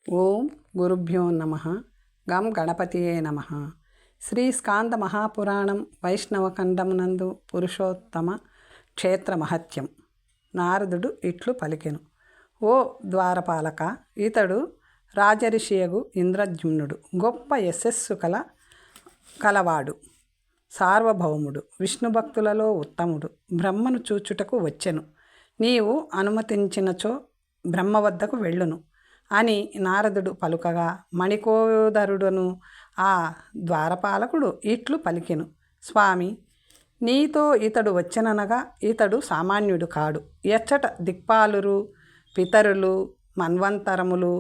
ఓం గురుభ్యో నమ. గం గణపతియే నమ. శ్రీ స్కాంద మహాపురాణం వైష్ణవఖండమునందు పురుషోత్తమ క్షేత్ర మహత్యం. నారదుడు ఇట్లు పలికెను. ఓ ద్వారపాలక, ఇతడు రాజరిషియగు ఇంద్రద్యుమ్నుడు. గొప్ప యశస్సు కలవాడు, సార్వభౌముడు, విష్ణుభక్తులలో ఉత్తముడు. బ్రహ్మను చూచుటకు వచ్చెను. నీవు అనుమతించినచో బ్రహ్మ వద్దకు వెళ్ళును అని నారదుడు పలుకగా, మణికోదరుడును ఆ ద్వారపాలకుడు ఇట్లు పలికెను. స్వామి, నీతో ఇతడు వచ్చెననగా ఇతడు సామాన్యుడు కాడు. ఎచ్చట దిక్పాలురు, పితరులు, మన్వంతరములు,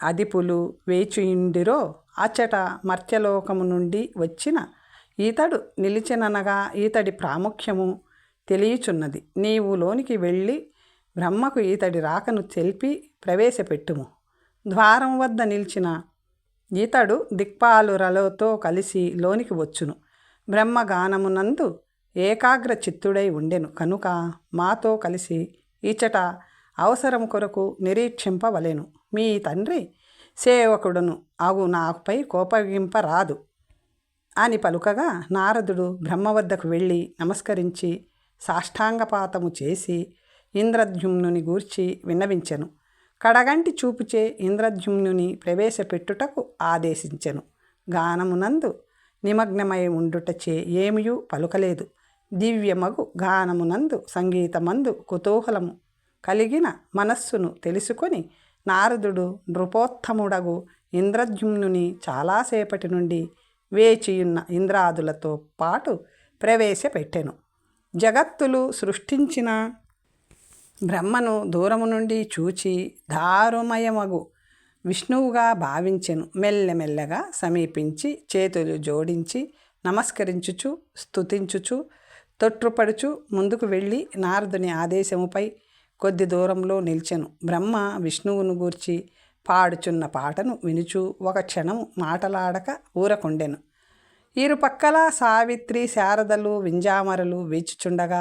అధిపులు వేచియుండిరో అచ్చట మర్త్యలోకము నుండి వచ్చిన ఇతడు నిలిచెననగా ఇతడి ప్రాముఖ్యము తెలియచున్నది. నీవు లోనికి వెళ్ళి బ్రహ్మకు ఇతడి రాకను తెలిపి ప్రవేశపెట్టుము. ద్వారం వద్ద నిలిచిన ఇతడు దిక్పాలురలతో కలిసి లోనికి వచ్చును. బ్రహ్మగానమునందు ఏకాగ్ర చిత్తుడై ఉండెను కనుక మాతో కలిసి ఇచ్చట అవసరం కొరకు నిరీక్షింపవలెను. మీ తండ్రి సేవకుడును అగు నాపై కోపగింపరాదు అని పలుకగా, నారదుడు బ్రహ్మ వద్దకు వెళ్ళి నమస్కరించి సాష్టాంగపాతము చేసి ఇంద్రద్యుమ్నుని గూర్చి విన్నవించెను. కడగంటి చూపుచే ఇంద్రద్యుమ్నుని ప్రవేశపెట్టుటకు ఆదేశించెను. గానమునందు నిమగ్నమై ఉండుటచే ఏమియూ పలుకలేదు. దివ్యమగు గానమునందు సంగీతమందు కుతూహలము కలిగిన మనస్సును తెలుసుకొని నారదుడు నృపోత్తముడగు ఇంద్రద్యుమ్నుని చాలాసేపటి నుండి వేచియున్న ఇంద్రాదులతో పాటు ప్రవేశపెట్టెను. జగత్తులు సృష్టించిన బ్రహ్మను దూరము నుండి చూచి దారుమయమగు విష్ణువుగా భావించెను. మెల్లమెల్లగా సమీపించి చేతులు జోడించి నమస్కరించుచు స్తుతించుచు తొట్రుపడుచు ముందుకు వెళ్ళి నారదుని ఆదేశముపై కొద్ది దూరంలో నిల్చెను. బ్రహ్మ విష్ణువును గూర్చి పాడుచున్న పాటను వినుచు ఒక క్షణము మాటలాడక ఊరకుండెను. ఇరుపక్కల సావిత్రి, శారదలు, వింజామరలు వీచుచుండగా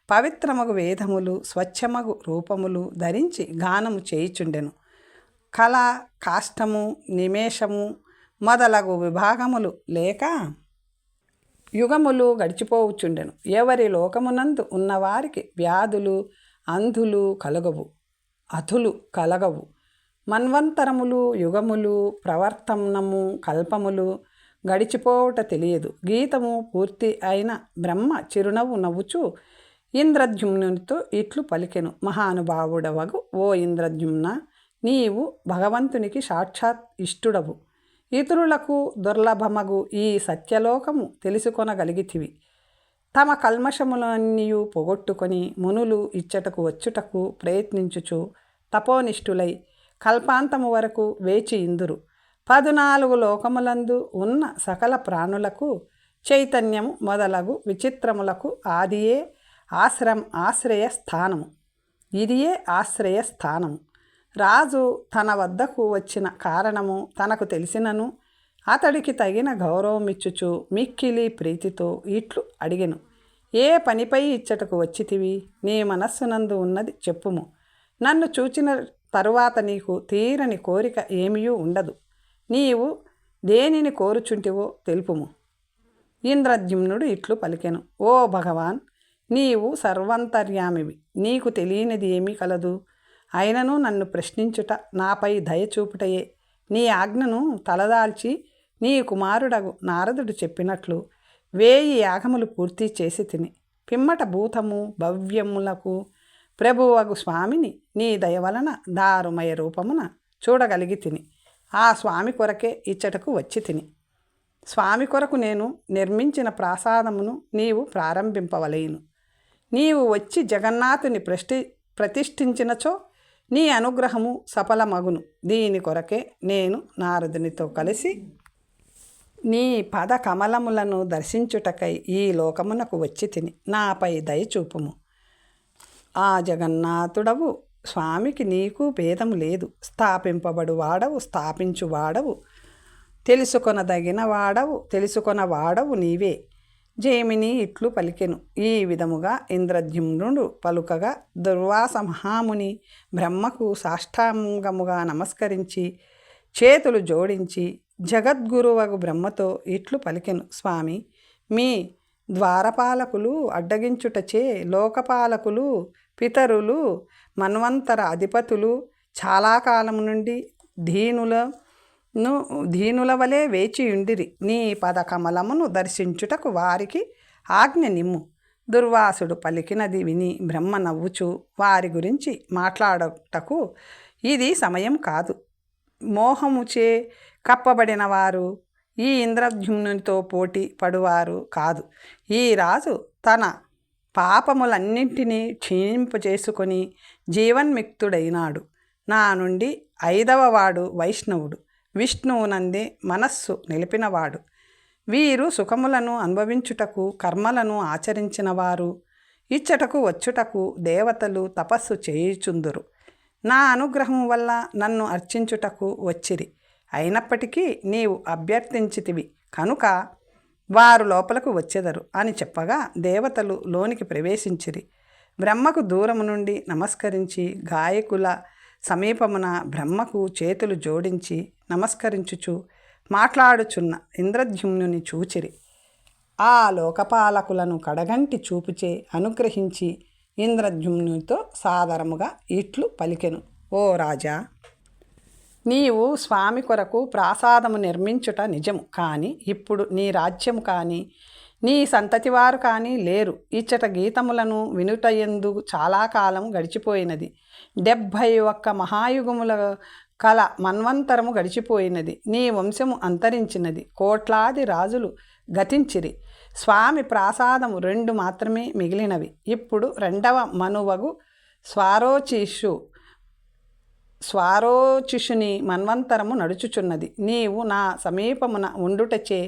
పవిత్రమగు వేదములు, స్వచ్ఛమగు రూపములు ధరించి గానము చేయుచుండెను. కళ, కాష్టము, నిమేషము మొదలగు విభాగములు లేక యుగములు గడిచిపోవుచుండెను. ఎవరి లోకమునందు ఉన్నవారికి వ్యాధులు, అంధులు కలగవు, అధులు కలగవు. మన్వంతరములు, యుగములు, ప్రవర్తనము, కల్పములు గడిచిపోవుట తెలియదు. గీతము పూర్తి అయిన బ్రహ్మ చిరునవ్వు నవ్వుచూ ఇంద్రద్యుమ్నునితో ఇట్లు పలికెను. మహానుభావుడవగు ఓ ఇంద్రద్యుమ్న, నీవు భగవంతునికి సాక్షాత్ ఇష్టుడవు. ఇతరులకు దుర్లభమగు ఈ సత్యలోకము తెలుసుకొనగలిగితివి. తమ కల్మషములన్నీయు పొగొట్టుకొని మునులు ఇచ్చటకు వచ్చుటకు ప్రయత్నించుచు తపోనిష్ఠులై కల్పాంతము వరకు వేచి ఇందురు. 14 లోకములందు ఉన్న సకల ప్రాణులకు చైతన్యము మొదలగు విచిత్రములకు ఆదియే ఆశ్రయస్థానము. ఇదియే ఆశ్రయస్థానము. రాజు తన వద్దకు వచ్చిన కారణము తనకు తెలిసినను అతడికి తగిన గౌరవమిచ్చుచు మిక్కిలి ప్రీతితో ఇట్లు అడిగెను. ఏ పనిపై ఇచ్చటకు వచ్చితివి? నీ మనస్సునందు ఉన్నది చెప్పుము. నన్ను చూచిన తరువాత నీకు తీరని కోరిక ఏమీ ఉండదు. నీవు దేనిని కోరుచుంటివో తెలుపుము. ఇంద్రద్యుమ్నుడు ఇట్లు పలికెను. ఓ భగవాన్, నీవు సర్వంతర్యామివి. నీకు తెలియనిది ఏమీ కలదు. అయినను నన్ను ప్రశ్నించుట, నాపై దయచూపుటయే. నీ ఆజ్ఞను తలదాల్చి నీ కుమారుడగు నారదుడు చెప్పినట్లు 1000 యాగములు పూర్తి చేసి తిని పిమ్మట భూతము భవ్యములకు ప్రభువగు స్వామిని నీ దయవలన దారుమయ రూపమున చూడగలిగి తిని ఆ స్వామి కొరకే ఇచ్చటకు వచ్చి తిని. స్వామి కొరకు నేను నిర్మించిన ప్రాసాదమును నీవు ప్రారంభింపవలేను. నీవు వచ్చి జగన్నాథుని ప్రతిష్ఠించినచో నీ అనుగ్రహము సఫలమగును. దీని కొరకే నేను నారదునితో కలిసి నీ పద కమలములను దర్శించుటకై ఈ లోకమునకు వచ్చి తిని. నాపై దయచూపుము. ఆ జగన్నాథుడవు స్వామికి నీకు భేదము లేదు. స్థాపింపబడు వాడవు, స్థాపించువాడవు, తెలుసుకొనవాడవు నీవే. జైమిని ఇట్లు పలికెను. ఈ విధముగా ఇంద్రద్యుమ్నుడు పలుకగా దుర్వాస మహాముని బ్రహ్మకు సాష్టాంగముగా నమస్కరించి చేతులు జోడించి జగద్గురువగు బ్రహ్మతో ఇట్లు పలికెను. స్వామి, మీ ద్వారపాలకులు అడ్డగించుటచే లోకపాలకులు, పితరులు, మన్వంతర అధిపతులు చాలా కాలము నుండి దీనుల వలె వేచియుండిరి. నీ పదకమలమును దర్శించుటకు వారికి ఆజ్ఞ నిమ్ము. దుర్వాసుడు పలికినది విని బ్రహ్మ నవ్వుచు వారి గురించి మాట్లాడటకు ఇది సమయం కాదు. మోహముచే కప్పబడిన వారు ఈ ఇంద్రద్యుమ్నునితో పోటీ పడువారు కాదు. ఈ రాజు తన పాపములన్నింటినీ క్షీణింపజేసుకొని జీవన్ముక్తుడైనాడు. నా నుండి 5వ వాడు వైష్ణవుడు, విష్ణువునందే మనస్సు నిలిపినవాడు. వీరు సుఖములను అనుభవించుటకు కర్మలను ఆచరించిన వారు, ఇచ్చటకు వచ్చుటకు దేవతలు తపస్సు చేయుచుందురు. నా అనుగ్రహం వల్ల నన్ను అర్చించుటకు వచ్చిరి. అయినప్పటికీ నీవు అభ్యర్థించితివి కనుక వారు లోపలకు వచ్చెదరు అని చెప్పగా దేవతలు లోనికి ప్రవేశించిరి. బ్రహ్మకు దూరము నుండి నమస్కరించి గాయకుల సమీపమున బ్రహ్మకు చేతులు జోడించి నమస్కరించుచు మాట్లాడుచున్న ఇంద్రద్యుమ్నుని చూచిరి. ఆ లోకపాలకులను కడగంటి చూపుచే అనుగ్రహించి ఇంద్రద్యుమ్నునితో సాదరముగా ఇట్లు పలికెను. ఓ రాజా, నీవు స్వామి కొరకు ప్రాసాదము నిర్మించుట నిజము. కానీ ఇప్పుడు నీ రాజ్యము కానీ నీ సంతతివారు కానీ లేరు. ఇచ్చట గీతములను వినుటయందు చాలా కాలం గడిచిపోయినది. 71 మహాయుగముల కల మన్వంతరము గడిచిపోయినది. నీ వంశము అంతరించినది. కోట్లాది రాజులు గతించిరి. స్వామి ప్రాసాదము 2 మాత్రమే మిగిలినవి. ఇప్పుడు 2వ మనువగు స్వారోచిషుని మన్వంతరము నడుచుచున్నది. నీవు నా సమీపమున ఉండుటచే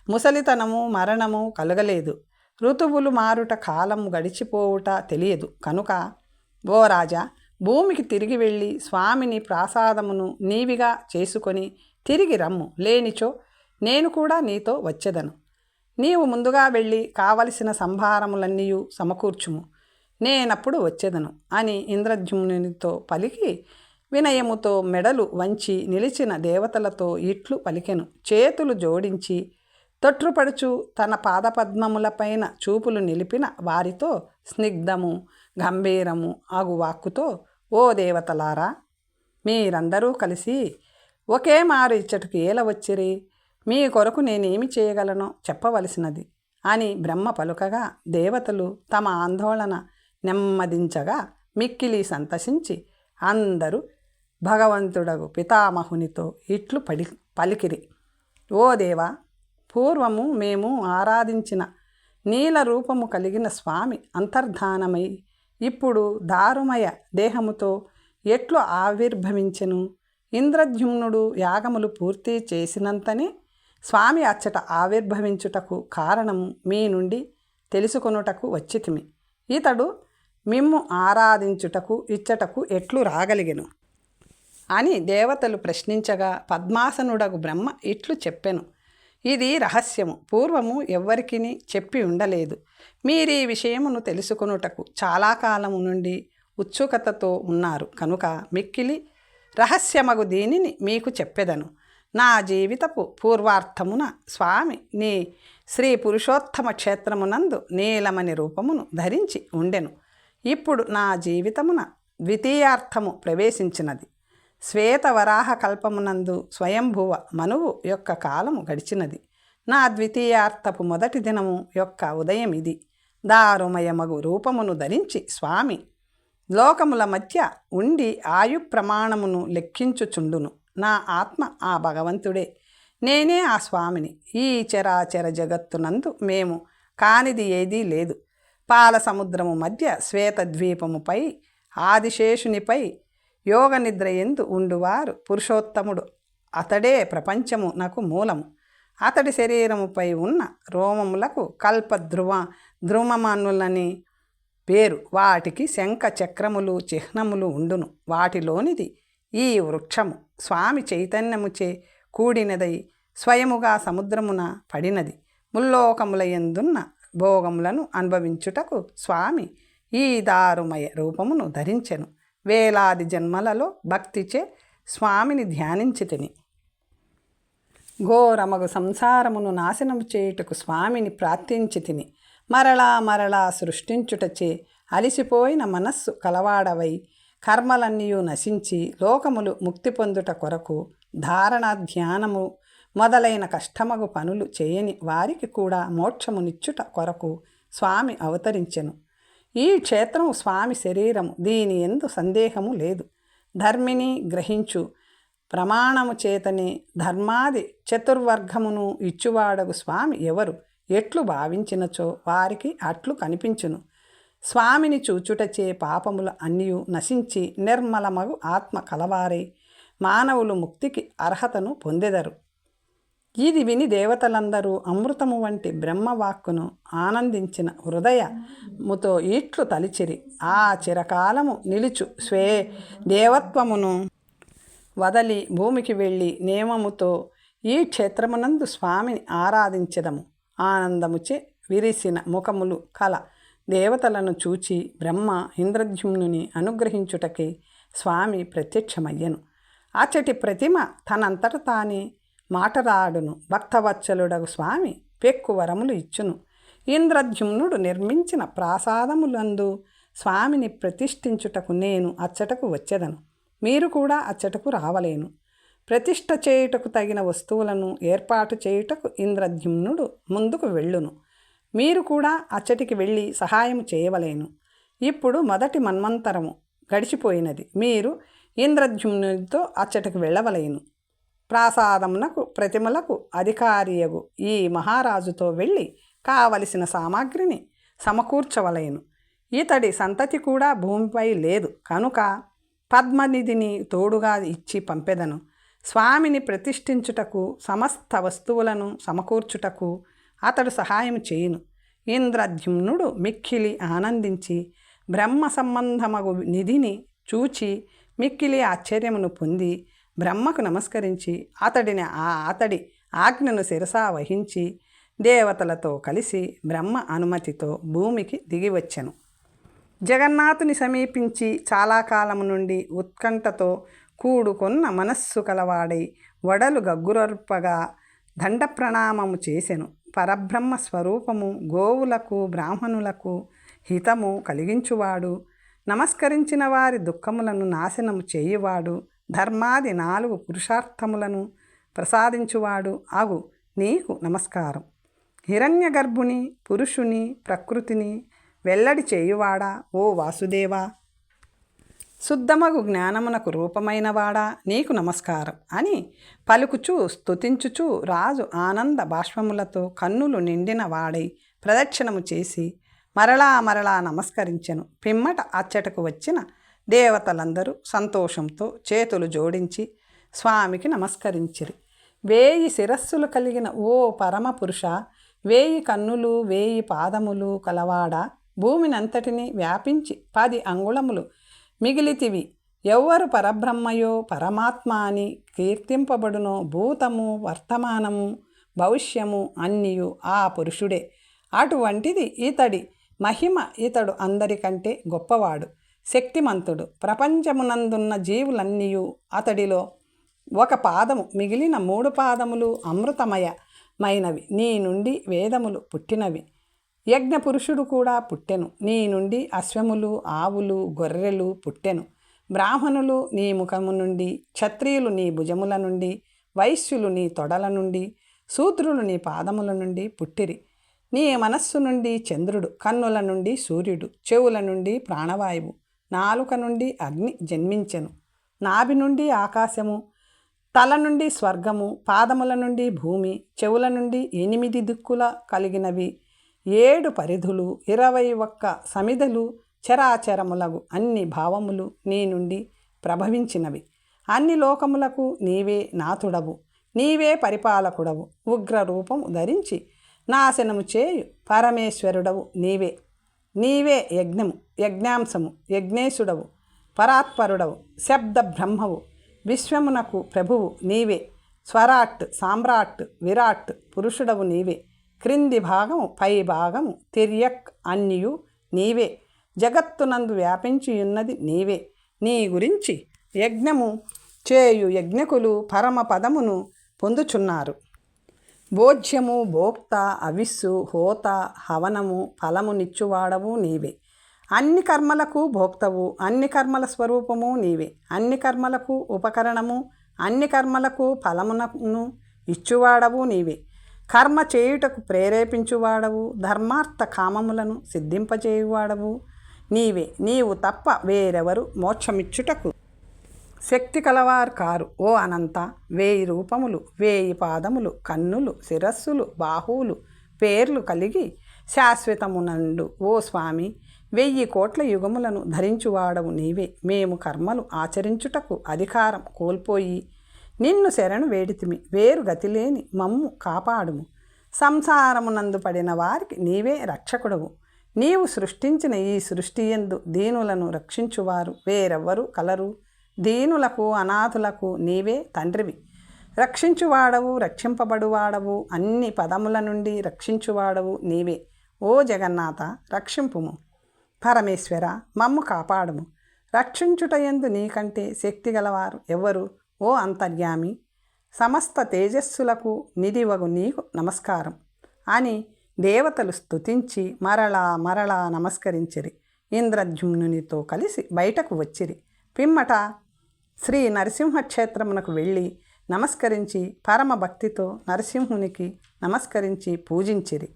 ముసలితనము మరణము కలగలేదు. ఋతువులు మారుట కాలము గడిచిపోవుట తెలియదు. కనుక ఓ రాజా, భూమికి తిరిగి వెళ్ళి స్వామిని ప్రాసాదమును నీవిగా చేసుకొని తిరిగి రమ్ము. లేనిచో నేను కూడా నీతో వచ్చెదను. నీవు ముందుగా వెళ్ళి కావలసిన సంభారములన్నీయు సమకూర్చుము. నేనప్పుడు వచ్చెదను అని ఇంద్రద్యుమ్నునితో పలికి వినయముతో మెడలు వంచి నిలిచిన దేవతలతో ఇట్లు పలికెను. చేతులు జోడించి తొట్రుపడుచు తన పాదపద్మములపైన చూపులు నిలిపిన వారితో స్నిగ్ధము గంభీరము అగు వాక్కుతో, ఓ దేవతలారా, మీరందరూ కలిసి ఒకే మారు ఇచ్చటకు ఏల వచ్చిరి. మీ కొరకు నేనేమి చేయగలనో చెప్పవలసినది అని బ్రహ్మ పలుకగా దేవతలు తమ ఆందోళన నెమ్మదించగా మిక్కిలి సంతసించి అందరూ భగవంతుడగు పితామహునితో ఇట్లు పలికిరి. ఓ దేవా, పూర్వము మేము ఆరాధించిన నీల రూపము కలిగిన స్వామి అంతర్ధానమై ఇప్పుడు దారుమయ దేహముతో ఎట్లు ఆవిర్భవించెను? ఇంద్రద్యుమ్నుడు యాగములు పూర్తి చేసినంతనే స్వామి అచ్చట ఆవిర్భవించుటకు కారణము మీ నుండి తెలుసుకొనుటకు వచ్చితిమి. ఇతడు మిమ్ము ఆరాధించుటకు ఇచ్చటకు ఎట్లు రాగలిగెను అని దేవతలు ప్రశ్నించగా పద్మాసనుడగు బ్రహ్మ ఇట్లు చెప్పెను. ఇది రహస్యము. పూర్వము ఎవ్వరికిని చెప్పి ఉండలేదు. మీరీ విషయమును తెలుసుకొనుటకు చాలా కాలము నుండి ఉత్సుకతతో ఉన్నారు కనుక మిక్కిలి రహస్యమగు దీనిని మీకు చెప్పెదను. నా జీవితపు పూర్వార్థమున స్వామి నీ శ్రీ పురుషోత్తమ క్షేత్రమునందు నీలమణి రూపమును ధరించి ఉండెను. ఇప్పుడు నా జీవితమున ద్వితీయార్థము ప్రవేశించినది. శ్వేతవరాహ కల్పమునందు స్వయంభువ మనువు యొక్క కాలము గడిచినది. నా ద్వితీయార్థపు మొదటి దినము యొక్క ఉదయం ఇది. దారుమయమగు రూపమును ధరించి స్వామి లోకముల మధ్య ఉండి ఆయు ప్రమాణమును లెక్కించుచుండును. నా ఆత్మ ఆ భగవంతుడే. నేనే ఆ స్వామిని. ఈ చరాచర జగత్తునందు మేము కానిది ఏదీ లేదు. పాల సముద్రము మధ్య శ్వేతద్వీపముపై ఆదిశేషునిపై యోగ నిద్ర ఎందు ఉండువారు పురుషోత్తముడు. అతడే ప్రపంచము నాకు మూలము. అతడి శరీరముపై ఉన్న రోమములకు ధ్రుమమనులని పేరు. వాటికి శంఖ చక్రములు చిహ్నములు ఉండును. వాటిలోనిది ఈ వృక్షము. స్వామి చైతన్యముచే కూడినదై స్వయముగా సముద్రమున పడినది. ముల్లోకముల యందున్న భోగములను అనుభవించుటకు స్వామి ఈ దారుమయ రూపమును ధరించెను. వేలాది జన్మలలో భక్తిచే స్వామిని ధ్యానించితిని. ఘోరమగు సంసారమును నాశనము చేయుటకు స్వామిని ప్రార్థించి తిని మరలా మరలా సృష్టించుటచే అలిసిపోయిన మనస్సు కలవాడవై కర్మలన్నీయూ నశించి లోకములు ముక్తి పొందుట కొరకు ధారణ ధ్యానము మొదలైన కష్టమగు పనులు చేయని వారికి కూడా మోక్షమునిచ్చుట కొరకు స్వామి అవతరించెను. ఈ క్షేత్రము స్వామి శరీరము, దీని యందు సందేహము లేదు. ధర్మిని గ్రహించు ప్రమాణము చేతనే ధర్మాది చతుర్వర్గమును ఇచ్చువాడగు స్వామి ఎవరు ఎట్లు భావించినచో వారికి అట్లు కనిపించును. స్వామిని చూచుటచే పాపములు అన్నియు నశించి నిర్మలమగు ఆత్మ కలవారై మానవులు ముక్తికి అర్హతను పొందెదరు. ఇది విని దేవతలందరూ అమృతము వంటి బ్రహ్మవాక్కును ఆనందించిన హృదయముతో ఇట్లు తలిచిరి. ఆ చిరకాలము నిలుచు స్వే దేవత్వమును వదలి భూమికి వెళ్ళి నియమముతో ఈ క్షేత్రమునందు స్వామిని ఆరాధించెదము. ఆనందముచే విరిసిన ముఖములు కల దేవతలను చూచి బ్రహ్మ ఇంద్రద్యుమ్నుని అనుగ్రహించుటకే స్వామి ప్రత్యక్షమయ్యను. అచ్చటి ప్రతిమ తనంతట తానే మాటరాడును. భక్తవత్సలుడగు స్వామి పెక్కు వరములు ఇచ్చును. ఇంద్రద్యుమ్నుడు నిర్మించిన ప్రాసాదములందు స్వామిని ప్రతిష్ఠించుటకు నేను అచ్చటకు వచ్చెదను. మీరు కూడా అచ్చటకు రావలేను. ప్రతిష్ఠ చేయుటకు తగిన వస్తువులను ఏర్పాటు చేయుటకు ఇంద్రద్యుమ్నుడు ముందుకు వెళ్ళును. మీరు కూడా అచ్చటికి వెళ్ళి సహాయం చేయవలేను. ఇప్పుడు మొదటి మన్వంతరము గడిచిపోయినది. మీరు ఇంద్రద్యుమ్నుడితో అచ్చటికి వెళ్ళవలేను. ప్రాసాదమునకు ప్రతిమలకు అధికారియగు ఈ మహారాజుతో వెళ్ళి కావలసిన సామాగ్రిని సమకూర్చవలేను. ఇతడి సంతతి కూడా భూమిపై లేదు కనుక పద్మనిధిని తోడుగా ఇచ్చి పంపెదను. స్వామిని ప్రతిష్ఠించుటకు సమస్త వస్తువులను సమకూర్చుటకు అతడు సహాయం చేయును. ఇంద్రద్యుమ్నుడు మిక్కిలి ఆనందించి బ్రహ్మ సంబంధమగు నిధిని చూచి మిక్కిలి ఆశ్చర్యమును పొంది బ్రహ్మకు నమస్కరించి అతడి ఆజ్ఞను శిరసా వహించి దేవతలతో కలిసి బ్రహ్మ అనుమతితో భూమికి దిగివచ్చెను. జగన్నాథుని సమీపించి చాలా కాలము నుండి ఉత్కంఠతో కూడుకొన్న మనస్సు కలవాడై వడలు గగ్గురర్పగా దండ ప్రణామము చేసెను. పరబ్రహ్మ స్వరూపము, గోవులకు బ్రాహ్మణులకు హితము కలిగించువాడు, నమస్కరించిన వారి దుఃఖములను నాశనము చేయువాడు, ధర్మాది 4 పురుషార్థములను ప్రసాదించువాడు అగు నీకు నమస్కారం. హిరణ్య గర్భుని పురుషుని ప్రకృతిని వెల్లడి చేయువాడా ఓ వాసుదేవా, శుద్ధమగు జ్ఞానమునకు రూపమైనవాడా నీకు నమస్కారం అని పలుకుచూ స్తుతించుచూ రాజు ఆనంద బాష్పములతో కన్నులు నిండిన వాడై ప్రదక్షిణము చేసి మరలా మరలా నమస్కరించెను. పిమ్మట అచ్చటకు వచ్చిన దేవతలందరూ సంతోషంతో చేతులు జోడించి స్వామికి నమస్కరించిరి. 1000 శిరస్సులు కలిగిన ఓ పరమపురుష, 1000 కన్నులు 1000 పాదములు కలవాడా, భూమినంతటిని వ్యాపించి 10 అంగుళములు మిగిలితివి. ఎవ్వరు పరబ్రహ్మయో పరమాత్మ అని కీర్తింపబడునో భూతము వర్తమానము భవిష్యము అన్నియు ఆ పురుషుడే. అటువంటిది ఇతడి మహిమ. ఇతడు అందరికంటే గొప్పవాడు, శక్తిమంతుడు. ప్రపంచమునందున్న జీవులన్నీయు అతడిలో ఒక పాదము, మిగిలిన 3 పాదములు అమృతమయమైనవి. నీ నుండి వేదములు పుట్టినవి. యజ్ఞపురుషుడు కూడా పుట్టెను. నీ నుండి అశ్వములు, ఆవులు, గొర్రెలు పుట్టెను. బ్రాహ్మణులు నీ ముఖము నుండి, క్షత్రియులు నీ భుజముల నుండి, వైశ్యులు నీ తొడల నుండి, శూద్రులు నీ పాదముల నుండి పుట్టిరి. నీ మనస్సు నుండి చంద్రుడు, కన్నుల నుండి సూర్యుడు, చెవుల నుండి ప్రాణవాయువు, నాలుక నుండి అగ్ని జన్మించెను. నాభి నుండి ఆకాశము, తల నుండి స్వర్గము, పాదముల నుండి భూమి, చెవుల నుండి 8 దిక్కుల కలిగినవి 7 పరిధులు, 21 సమిధలు, చరాచరములగు అన్ని భావములు నీ నుండి ప్రభవించినవి. అన్ని లోకములకు నీవే నాథుడవు, నీవే పరిపాలకుడవు. ఉగ్ర రూపము ధరించి నాశనము చేయు పరమేశ్వరుడవు నీవే. నీవే యజ్ఞము, యజ్ఞాంశము, యజ్ఞేశుడవు, పరాత్పరుడవు, శబ్ద బ్రహ్మవు, విశ్వమునకు ప్రభువు నీవే. స్వరాట్, సామ్రాట్, విరాట్ పురుషుడవు నీవే. క్రింది భాగము పై భాగము తిర్యక్ అన్నియు నీవే. జగత్తునందు వ్యాపించియున్నది నీవే. నీ గురించి యజ్ఞము చేయు యజ్ఞకులు పరమ పదమును పొందుచున్నారు. భోజ్యము భోక్త అవిస్సు హోత హవనము ఫలమునిచ్చువాడవు నీవే. అన్ని కర్మలకు భోక్తవు, అన్ని కర్మల స్వరూపము నీవే. అన్ని కర్మలకు ఉపకరణము, అన్ని కర్మలకు ఫలమునను ఇచ్చువాడవు నీవే. కర్మ చేయుటకు ప్రేరేపించువాడవు, ధర్మార్థ కామములను సిద్ధింపచేయువాడవు నీవే. నీవు తప్ప వేరెవరు మోక్షమిచ్చుటకు శక్తి కలవారు కారు. ఓ అనంత, 1000 రూపములు, 1000 పాదములు, కన్నులు, శిరస్సులు, బాహువులు, పేర్లు కలిగి శాశ్వతమునండు ఓ స్వామి, 1000 కోట్ల యుగములను ధరించువాడవు నీవే. మేము కర్మలు ఆచరించుటకు అధికారం కోల్పోయి నిన్ను శరణు వేడితిమి. వేరు గతిలేని మమ్ము కాపాడుము. సంసారమునందు పడిన వారికి నీవే రక్షకుడవు. నీవు సృష్టించిన ఈ సృష్టియందు దీనులను రక్షించువారు వేరెవ్వరు కలరు. దీనులకు అనాథులకు నీవే తండ్రివి. రక్షించువాడవు, రక్షింపబడువాడవు, అన్ని పదముల నుండి రక్షించువాడవు నీవే. ఓ జగన్నాథ, రక్షింపుము. పరమేశ్వర, మమ్ము కాపాడుము. రక్షించుటయందు నీకంటే శక్తి గలవారు ఎవ్వరు? ఓ అంతర్యామి, సమస్త తేజస్సులకు నిధివగు నీకు నమస్కారం అని దేవతలు స్తుతించి మరలా నమస్కరించిరి. ఇంద్రద్యుమ్నునితో కలిసి బయటకు వచ్చిరి. పిమ్మట శ్రీ నరసింహక్షేత్రమునకు వెళ్ళి నమస్కరించి పరమ భక్తితో నరసింహునికి నమస్కరించి పూజించిరి.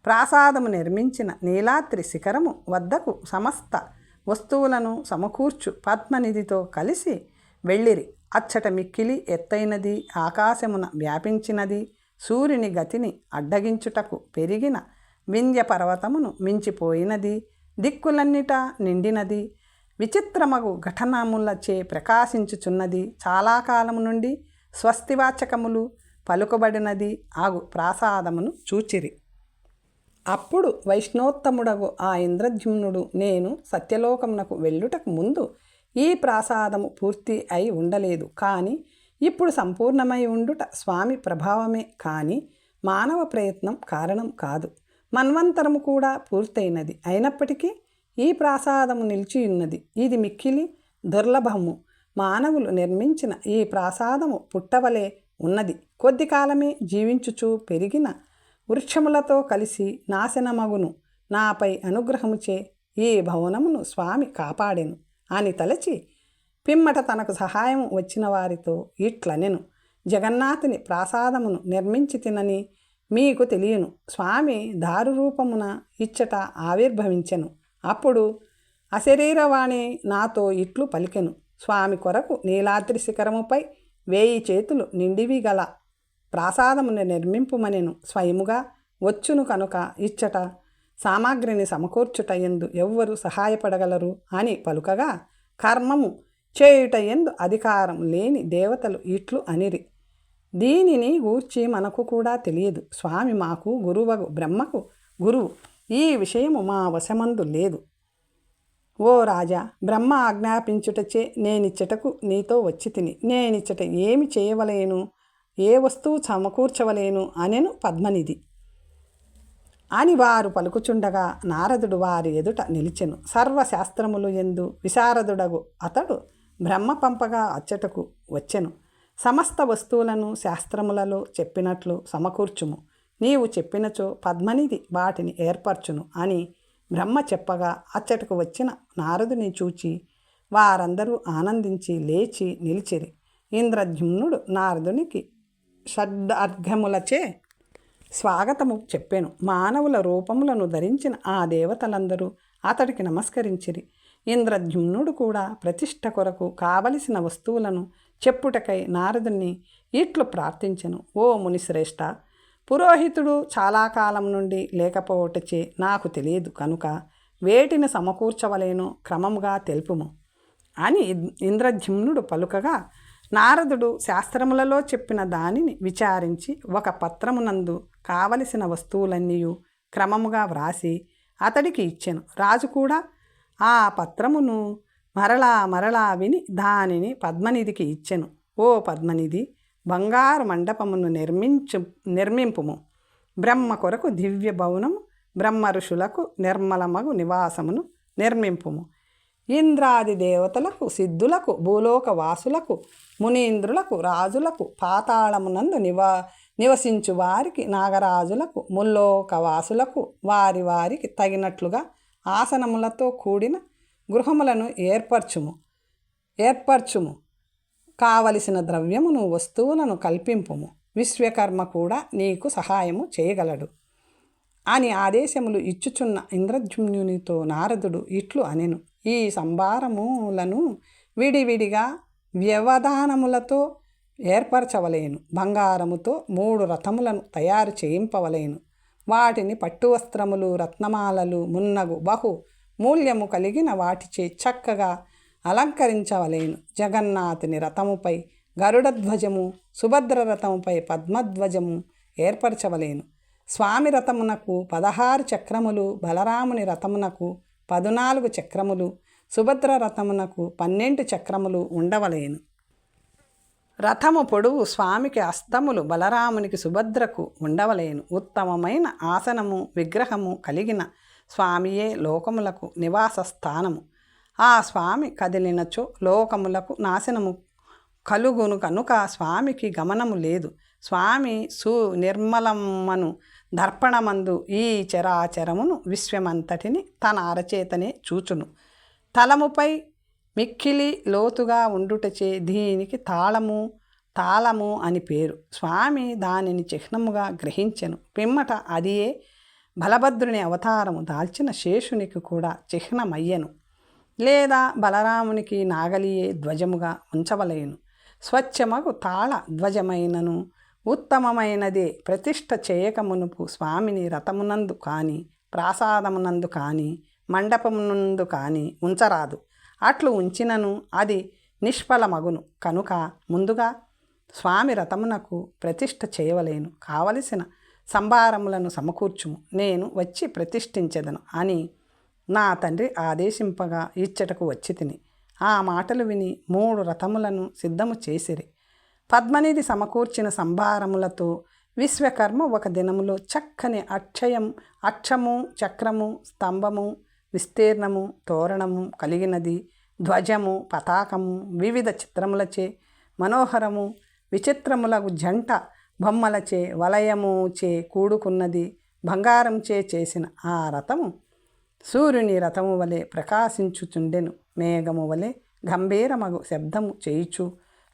ప్రాసాదము నిర్మించిన నీలాద్రి శిఖరము వద్దకు సమస్త వస్తువులను సమకూర్చు పద్మనిధితో కలిసి వెళ్ళిరి. అచ్చట మిక్కిలి ఎత్తైనది, ఆకాశమున వ్యాపించినది, సూర్యుని గతిని అడ్డగించుటకు పెరిగిన వింధ్య పర్వతమును మించిపోయినది, దిక్కులన్నిటా నిండినది, విచిత్రమగు ఘటనములచే ప్రకాశించుచున్నది, చాలా కాలము నుండి స్వస్తివాచకములు పలుకబడినది ఆగు ప్రాసాదమును చూచిరి. అప్పుడు వైష్ణోత్తముడగు ఆ ఇంద్రద్యుమ్నుడు, నేను సత్యలోకమునకు వెళ్ళుటకు ముందు ఈ ప్రాసాదము పూర్తి అయి ఉండలేదు, కానీ ఇప్పుడు సంపూర్ణమై ఉండుట స్వామి ప్రభావమే కానీ మానవ ప్రయత్నం కారణం కాదు. మన్వంతరము కూడా పూర్తయినది. అయినప్పటికీ ఈ ప్రాసాదము నిలిచియున్నది. ఇది మిక్కిలి దుర్లభము. మానవులు నిర్మించిన ఈ ప్రాసాదము పుట్టవలే ఉన్నది. కొద్ది కాలమే జీవించుచు పెరిగిన వృక్షములతో కలిసి నాశనమగును. నాపై అనుగ్రహముచే ఈ భవనమును స్వామి కాపాడెను అని తలచి పిమ్మట తనకు సహాయం వచ్చిన వారితో ఇట్లనెను. జగన్నాథుని ప్రాసాదమును నిర్మించి తినని మీకు తెలియను. స్వామి దారు రూపమున ఇచ్చట ఆవిర్భవించెను. అప్పుడు అశరీరవాణి నాతో ఇట్లు పలికెను. స్వామి కొరకు నీలాద్రి శిఖరముపై 1000 చేతులు నిండివి గల ప్రాసాదమును నిర్మింపుమనెను. స్వయముగా వచ్చును కనుక ఇచ్చట సామాగ్రిని సమకూర్చుటయందు ఎవ్వరు సహాయపడగలరు అని పలుకగా, కర్మము చేయుటయందు అధికారం లేని దేవతలు ఇట్లు అనిరి. దీనిని గూర్చి మనకు కూడా తెలియదు. స్వామి మాకు గురువగు బ్రహ్మకు గురువు. ఈ విషయము మా వశమందు లేదు. ఓ రాజా, బ్రహ్మ ఆజ్ఞాపించుటచే నేనిచ్చటకు నీతో వచ్చి తిని. నేనిచ్చట ఏమి చేయవలేను, ఏ వస్తువు సమకూర్చవలేను అనెను పద్మనిధి. అని వారు పలుకుచుండగా నారదుడు వారి ఎదుట నిలిచెను. సర్వశాస్త్రములు యందు విశారదుడగు అతడు బ్రహ్మ పంపగా అచ్చటకు వచ్చెను. సమస్త వస్తువులను శాస్త్రములలో చెప్పినట్లు సమకూర్చుము. నీవు చెప్పినచో పద్మనిధి వాటిని ఏర్పరచును అని బ్రహ్మ చెప్పగా అచ్చటకు వచ్చిన నారదుని చూచి వారందరూ ఆనందించి లేచి నిలిచిరి. ఇంద్రద్యుమ్నుడు నారదునికి షడ్అర్ఘ్యములచే స్వాగతము చెప్పెను. మానవుల రూపములను ధరించిన ఆ దేవతలందరూ అతడికి నమస్కరించిరి. ఇంద్రద్యుమ్నుడు కూడా ప్రతిష్ఠ కొరకు కావలసిన వస్తువులను చెప్పుటకై నారదుని ఇట్లు ప్రార్థించెను. ఓ మునిశ్రేష్ఠ, పురోహితుడు చాలా కాలం నుండి లేకపోవటచే నాకు తెలియదు కనుక వేటిని సమకూర్చవలేనో క్రమముగా తెలుపుము అని ఇంద్రద్యుమ్నుడు పలుకగా, నారదుడు శాస్త్రములలో చెప్పిన దానిని విచారించి ఒక పత్రమునందు కావలసిన వస్తువులన్నీ క్రమముగా వ్రాసి అతడికి ఇచ్చెను. రాజు కూడా ఆ పత్రమును మరలా విని దానిని పద్మనిధికి ఇచ్చెను. ఓ పద్మనిధి, బంగారు మండపమును నిర్మింపుము. బ్రహ్మ కొరకు దివ్య భవనము, బ్రహ్మ ఋషులకు నిర్మలమగు నివాసమును నిర్మింపుము. ఇంద్రాది దేవతలకు, సిద్ధులకు, భూలోక వాసులకు, మునీంద్రులకు, రాజులకు, పాతాళమునందు నివసించు వారికి, నాగరాజులకు, ముల్లోక వాసులకు వారి వారికి తగినట్లుగా ఆసనములతో కూడిన గృహములను ఏర్పరచుము. కావలసిన ద్రవ్యమును, వస్తువులను కల్పింపుము. విశ్వకర్మ కూడా నీకు సహాయము చేయగలడు అని ఆదేశములు ఇచ్చుచున్న ఇంద్రజుమ్నునితో నారదుడు ఇట్లు అనెను. ఈ సంభారములను విడివిడిగా వ్యవధానములతో ఏర్పరచవలేను. బంగారముతో 3 రథములను తయారు చేయింపవలేను. వాటిని పట్టువస్త్రములు, రత్నమాలలు మున్నగు బహు మూల్యము కలిగిన వాటిచే చక్కగా అలంకరించవలేను. జగన్నాథుని రథముపై గరుడధ్వజము, సుభద్ర రథముపై పద్మధ్వజము ఏర్పరచవలేను. స్వామి రథమునకు 16 చక్రములు, బలరాముని రథమునకు 14 చక్రములు, సుభద్ర రథమునకు 12 చక్రములు ఉండవలేను. రథము పొడవు స్వామికి అస్తములు, బలరామునికి, సుభద్రకు ఉండవలేను. ఉత్తమమైన ఆసనము, విగ్రహము కలిగిన స్వామియే లోకములకు నివాస స్థానము. ఆ స్వామి కదిలినచో లోకములకు నాశనము కలుగును కనుక స్వామికి గమనము లేదు. స్వామి సునిర్మలమ్మను దర్పణమందు ఈ చరాచరమును విశ్వమంతటిని తన అరచేతనే చూచును. తలముపై మిక్కిలి లోతుగా ఉండుటచే దీనికి తాళము అని పేరు. స్వామి దానిని చిహ్నముగా గ్రహించెను. పిమ్మట అదియే బలభద్రుని అవతారము దాల్చిన శేషునికి కూడా చిహ్నమయ్యెను. లేదా బలరామునికి నాగలియే ధ్వజముగా ఉంచవలేను. స్వచ్ఛమగు తాళ ధ్వజమైనను ఉత్తమమైనదే ప్రతిష్ఠ చేయకమునుపు స్వామిని రథమునందు కానీ, ప్రాసాదమునందు కానీ, మండపమునందు కానీ ఉంచరాదు. అట్లు ఉంచినను అది నిష్ఫలమగును కనుక ముందుగా స్వామి రథమునకు ప్రతిష్ఠ చేయవలేను. కావలసిన సంభారములను సమకూర్చుము, నేను వచ్చి ప్రతిష్ఠించెదను అని నా తండ్రి ఆదేశింపగా ఇచ్చటకు వచ్చి తిని. ఆ మాటలు విని 3 రథములను సిద్ధము చేసిరి. పద్మనిధి సమకూర్చిన సంభారములతో విశ్వకర్మ ఒక దినములో చక్కని అక్షము, చక్రము, స్తంభము, విస్తీర్ణము, తోరణము కలిగినది, ధ్వజము, పతాకము, వివిధ చిత్రములచే మనోహరము, విచిత్రములకు జంట బొమ్మలచే, వలయముచే కూడుకున్నది, బంగారంచే చేసిన ఆ రథము సూర్యుని రథము వలె ప్రకాశించుచుండెను. మేఘము వలె గంభీరమగు శబ్దము చేయుచు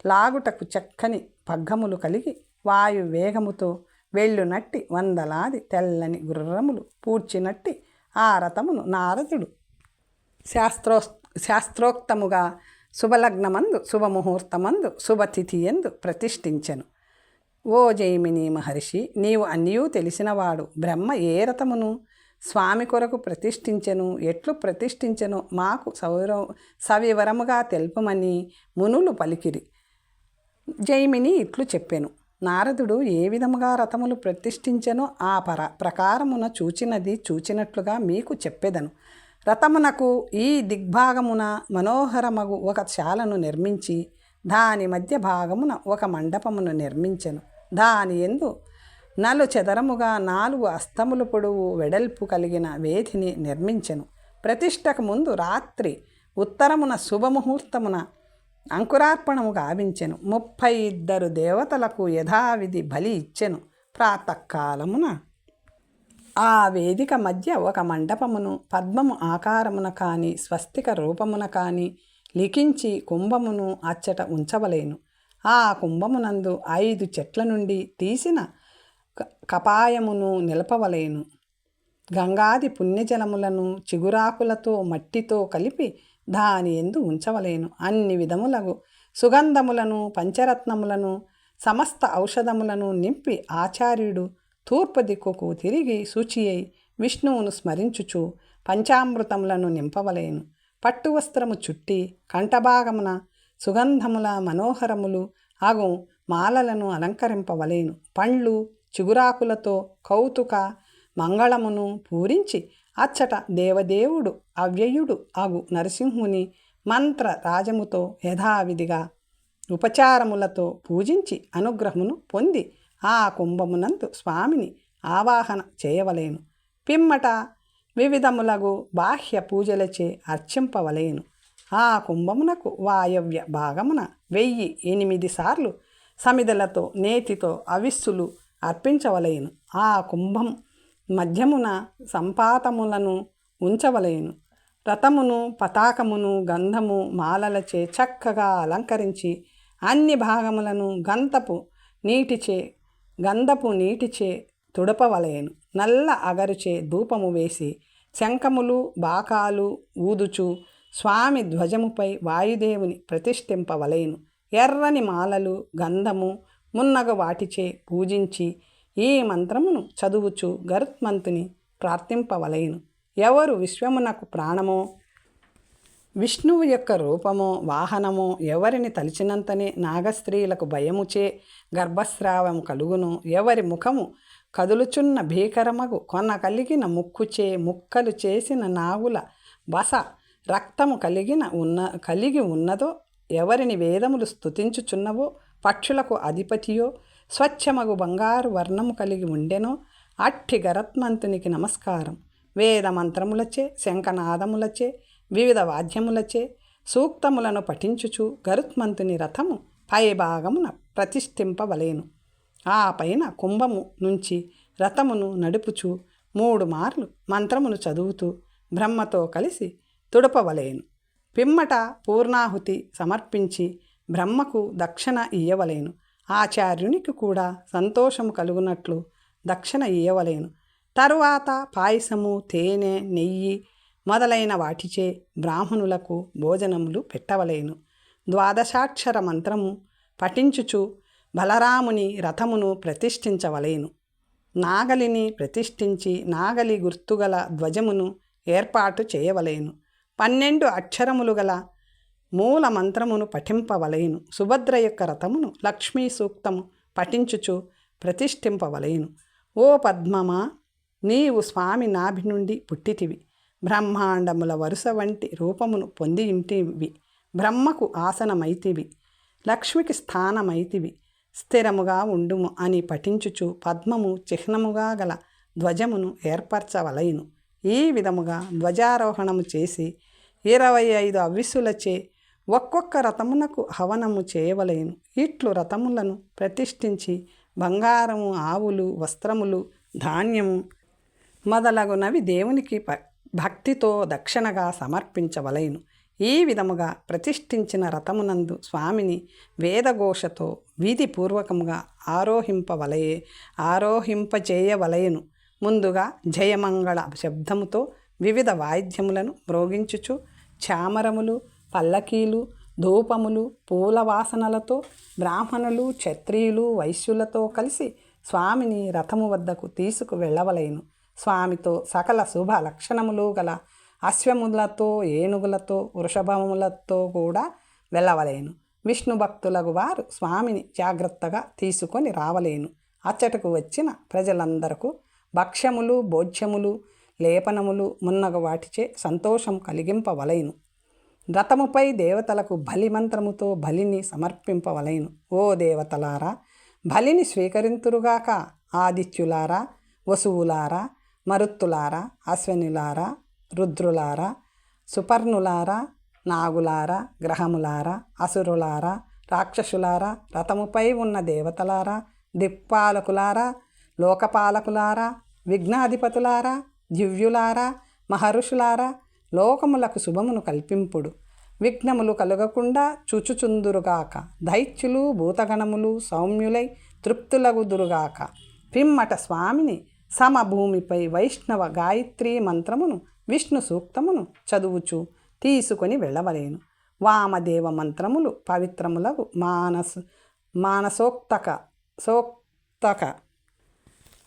లాగుటకు చక్కని పగ్గములు కలిగి వాయు వేగముతో వెళ్ళునట్టి వందలాది తెల్లని గుర్రములు పూడ్చినట్టి ఆ రథమును నారదుడు శాస్త్రోక్తముగా శుభలగ్నమందు, శుభముహూర్తమందు, శుభతిథి ఎందు ప్రతిష్ఠించెను. ఓ జైమిని మహర్షి, నీవు అన్నియూ తెలిసినవాడు. బ్రహ్మ ఏ రథమును స్వామి కొరకు ప్రతిష్ఠించెను, ఎట్లు ప్రతిష్ఠించెను మాకు సవివరముగా తెలుపమని మునులు పలికిరి. జైమిని ఇట్లు చెప్పెను. నారదుడు ఏ విధముగా రథములు ప్రతిష్ఠించెనో ఆ ప్రకారమున చూచినట్లుగా మీకు చెప్పెదను. రథమునకు ఈ దిగ్భాగమున మనోహరమగు ఒక శాలను నిర్మించి దాని మధ్య భాగమున ఒక మండపమును నిర్మించెను. దాని యందు నలు చెదరముగా 4 అస్తములు పొడవు వెడల్పు కలిగిన వేదిని నిర్మించెను. ప్రతిష్టకు ముందు రాత్రి ఉత్తరమున శుభముహూర్తమున అంకురార్పణము గావించెను. 32 దేవతలకు యథావిధి బలి ఇచ్చెను. ప్రాతకాలమున ఆ వేదిక మధ్య ఒక మండపమును పద్మము ఆకారమున కానీ, స్వస్తిక రూపమున కానీ లిఖించి కుంభమును అచ్చట ఉంచవలేను. ఆ కుంభమునందు 5 చెట్ల నుండి తీసిన కపాయమును నిలపవలేను. గంగాది పుణ్యజలములను చిగురాకులతో మట్టితో కలిపి దాని యందు ఉంచవలేను. అన్ని విధములకు సుగంధములను, పంచరత్నములను, సమస్త ఔషధములను నింపి ఆచార్యుడు తూర్పు దిక్కుకు తిరిగి శుచి అయి విష్ణువును స్మరించుచు పంచామృతములను నింపవలేను. పట్టు వస్త్రము చుట్టి కంఠభాగమున సుగంధముల మనోహరములు అగు మాలలను అలంకరింపవలేను. పండ్లు, చిగురాకులతో కౌతుక మంగళమును పూరించి అచ్చట దేవదేవుడు అవ్యయుడు అగు నరసింహుని మంత్ర రాజముతో యథావిధిగా ఉపచారములతో పూజించి అనుగ్రహమును పొంది ఆ కుంభమునందు స్వామిని ఆవాహన చేయవలేను. పిమ్మట వివిధములగు బాహ్య పూజలచే అర్చింపవలేను. ఆ కుంభమునకు వాయవ్య భాగమున 1008 సార్లు సమిదలతో నేతితో అవిస్సులు అర్పించవలయను. ఆ కుంభం మధ్యమున సంపాతములను ఉంచవలయను. రథమును పతాకమును గంధము మాలలచే చక్కగా అలంకరించి అన్ని భాగములను గంధపు నీటిచే తుడపవలయను. నల్ల అగరుచే ధూపము వేసి శంఖములు బాకాలు ఊదుచు స్వామి ధ్వజముపై వాయుదేవుని ప్రతిష్ఠింపవలయను. ఎర్రని మాలలు గంధము మున్నగ వాటిచే పూజించి ఈ మంత్రమును చదువుచు గరుత్మంతుని ప్రార్థింపవలయను. ఎవరు విశ్వమునకు ప్రాణమో, విష్ణువు యొక్క రూపమో వాహనమో ఎవరిని తలిచినంతనే నాగస్త్రీలకు భయముచే గర్భస్రావము కలుగును. ఎవరి ముఖము కదులుచున్న భీకరమగు కొన కలిగిన ముక్కుచే ముక్కలు చేసిన నాగుల బస రక్తము కలిగి ఉన్నదో, ఎవరిని వేదములు స్తుతించుచున్నవో, పక్షులకు అధిపతియో, స్వచ్ఛమగు బంగారు వర్ణము కలిగి ఉండెనో అట్టి గరుత్మంతునికి నమస్కారం. వేద మంత్రములచే శంఖనాదములచే వివిధ వాద్యములచే సూక్తములను పఠించుచు గరుత్మంతుని రథము పైభాగమున ప్రతిష్ఠింపవలేను. ఆ పైన కుంభము నుంచి రథమును నడుపుచు 3 మార్లు మంత్రమును చదువుతూ బ్రహ్మతో కలిసి తుడపవలేను. పిమ్మట పూర్ణాహుతి సమర్పించి బ్రహ్మకు దక్షిణ ఇయ్యవలేను. ఆచార్యునికి కూడా సంతోషము కలుగునట్లు దక్షిణ ఇయ్యవలేను. తరువాత పాయసము తేనె నెయ్యి మొదలైన వాటిచే బ్రాహ్మణులకు భోజనములు పెట్టవలేను. 12 మంత్రము పఠించుచు బలరాముని రథమును ప్రతిష్ఠించవలేను. నాగలిని ప్రతిష్ఠించి నాగలి గుర్తుగల ధ్వజమును ఏర్పాటు చేయవలేను. 12 అక్షరములు గల మూల మంత్రమును పఠింపవలేను. సుభద్ర యొక్క రథమును లక్ష్మీ సూక్తము పఠించుచు ప్రతిష్ఠింపవలేను. ఓ పద్మమా, నీవు స్వామి నాభి నుండి పుట్టితివి. బ్రహ్మాండముల వరుస వంటి రూపమును పొంది ఇంటివి. బ్రహ్మకు ఆసనమైతివి, లక్ష్మికి స్థానమైతివి. స్థిరముగా ఉండుము అని పఠించుచు పద్మము చిహ్నముగా గల ధ్వజమును ఏర్పరచవలయును. ఈ విధముగా ధ్వజారోహణము చేసి 25 అవిస్సులచే ఒక్కొక్క రథమునకు హవనము చేయవలయును. ఇట్లు రథములను ప్రతిష్ఠించి బంగారము, ఆవులు, వస్త్రములు, ధాన్యము మొదలగునవి దేవునికి భక్తితో దక్షిణగా సమర్పించవలయును. ఈ విధముగా ప్రతిష్ఠించిన రథమునందు స్వామిని వేదఘోషతో విధిపూర్వకముగా ఆరోహింపచేయవలయును. ముందుగా జయమంగళ శబ్దముతో వివిధ వాయిద్యములను మ్రోగించుచు చామరములు, పల్లకీలు, ధూపములు, పూల వాసనలతో బ్రాహ్మణులు, క్షత్రియులు, వైశ్యులతో కలిసి స్వామిని రథము వద్దకు తీసుకు వెళ్ళవలయును. స్వామితో సకల శుభ లక్షణములు గల అశ్వములతో, ఏనుగులతో, వృషభములతో కూడా వెళ్ళవలేను. విష్ణు భక్తులకు వారు స్వామిని జాగ్రత్తగా తీసుకొని రావలేను. అచ్చటకు వచ్చిన ప్రజలందరకు భక్ష్యములు, భోజ్యములు, లేపనములు మున్నగు వాటిచే సంతోషం కలిగింపవలయును. రథముపై దేవతలకు బలి మంత్రముతో బలిని సమర్పింపవలయును. ఓ దేవతలారా, బలిని స్వీకరింతురుగాక. ఆదిత్యులారా, వసువులారా, మరుత్తులారా, అశ్వనులారా, రుద్రులారా, సుపర్ణులారా, నాగులారా, గ్రహములారా, అసురులారా, రాక్షసులారా, రథముపై ఉన్న దేవతలారా, దిక్పాలకులారా, లోకపాలకులారా, విఘ్నాధిపతులారా, దివ్యులారా, మహర్షులారా, లోకములకు శుభమును కల్పింపుడు. విఘ్నములు కలుగకుండా చూచుచుందురుగాక. దైత్యులు, భూతగణములు సౌమ్యులై తృప్తులగుదురుగాక. పిమ్మట స్వామిని సమభూమిపై వైష్ణవ గాయత్రీ మంత్రమును, విష్ణు సూక్తమును చదువుచు తీసుకొని వెళ్ళవలేను. వామదేవ మంత్రములు పవిత్రములకు మానసోక్తక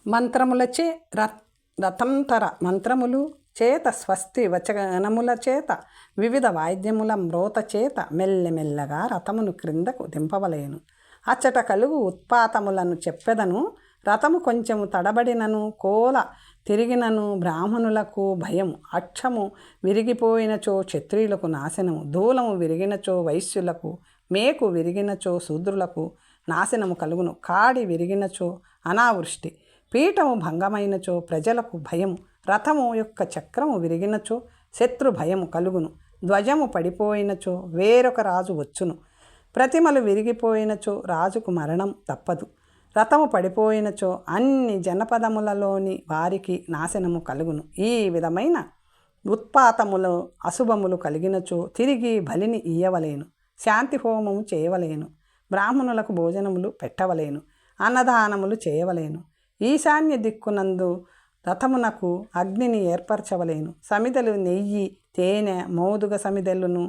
మంత్రములచే రథంతర మంత్రములు చేత స్వస్తి వచనముల చేత వివిధ వాయిద్యముల మ్రోత చేత మెల్లమెల్లగా రథమును క్రిందకు దింపవలేను. అచ్చట కలుగు ఉత్పాతములను చెప్పెదను. రథము కొంచెము తడబడినను, కోల తిరిగినను బ్రాహ్మణులకు భయము. అక్షము విరిగిపోయినచో క్షత్రియులకు నాశనము. దూలము విరిగినచో వైశ్యులకు, మేకు విరిగినచో శూద్రులకు నాశనము కలుగును. కాడి విరిగినచో అనావృష్టి, పీఠము భంగమైనచో ప్రజలకు భయము. రథము యొక్క చక్రము విరిగినచో శత్రు భయము కలుగును. ధ్వజము పడిపోయినచో వేరొక రాజు వచ్చును. ప్రతిమలు విరిగిపోయినచో రాజుకు మరణం తప్పదు. రథము పడిపోయినచో అన్ని జనపదములలోని వారికి నాశనము కలుగును. ఈ విధమైన ఉత్పాతములు అశుభములు కలిగినచో తిరిగి బలిని ఇయ్యవలేను. శాంతి హోమము చేయవలేను. బ్రాహ్మణులకు భోజనములు పెట్టవలేను. అన్నదానములు చేయవలేను. ఈశాన్య దిక్కునందు రథమునకు అగ్నిని ఏర్పరచవలేను. సమిదలు నెయ్యి, తేనె, మోదుగ సమిదెలును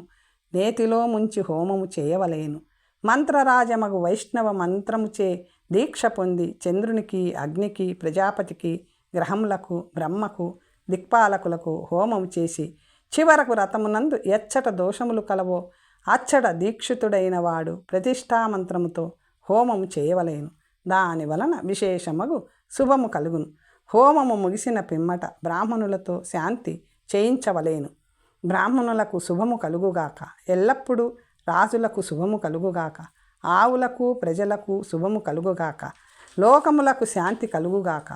నేతిలో ముంచి హోమము చేయవలేను. మంత్రరాజమగు వైష్ణవ మంత్రముచే దీక్ష పొంది చంద్రునికి, అగ్నికి, ప్రజాపతికి, గ్రహములకు, బ్రహ్మకు, దిక్పాలకులకు హోమము చేసి చివరకు రథమునందు ఎచ్చట దోషములు కలవో అచ్చట దీక్షితుడైన వాడు ప్రతిష్టామంత్రముతో హోమము చేయవలేను. దాని వలన విశేషమగు శుభము కలుగును. హోమము ముగిసిన పిమ్మట బ్రాహ్మణులతో శాంతి చేయించవలేను. బ్రాహ్మణులకు శుభము కలుగుగాక. ఎల్లప్పుడూ రాజులకు శుభము కలుగుగాక. ఆవులకు, ప్రజలకు శుభము కలుగుగాక. లోకములకు శాంతి కలుగుగాక.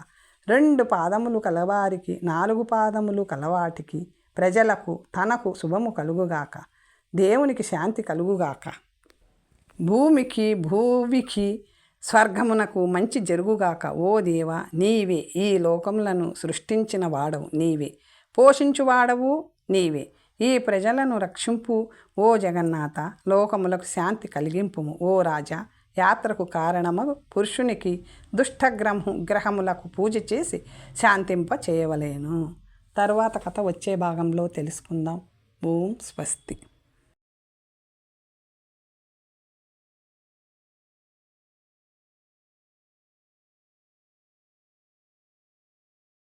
2 పాదములు కలవారికి, 4 పాదములు కలవాటికి, ప్రజలకు, తనకు శుభము కలుగుగాక. దేవునికి శాంతి కలుగుగాక. భూమికి, భూవికి, స్వర్గమునకు మంచి జరుగుగాక. ఓ దేవా, నీవే ఈ లోకములను సృష్టించిన వాడవు నీవే, పోషించువాడవు నీవే. ఈ ప్రజలను రక్షింపు ఓ జగన్నాథ. లోకములకు శాంతి కలిగింపుము ఓ రాజా. యాత్రకు కారణము పురుషునికి గ్రహములకు పూజ చేసి శాంతింప చేయవలేను. తరువాత కథ వచ్చే భాగంలో తెలుసుకుందాం. ఓం స్వస్తి.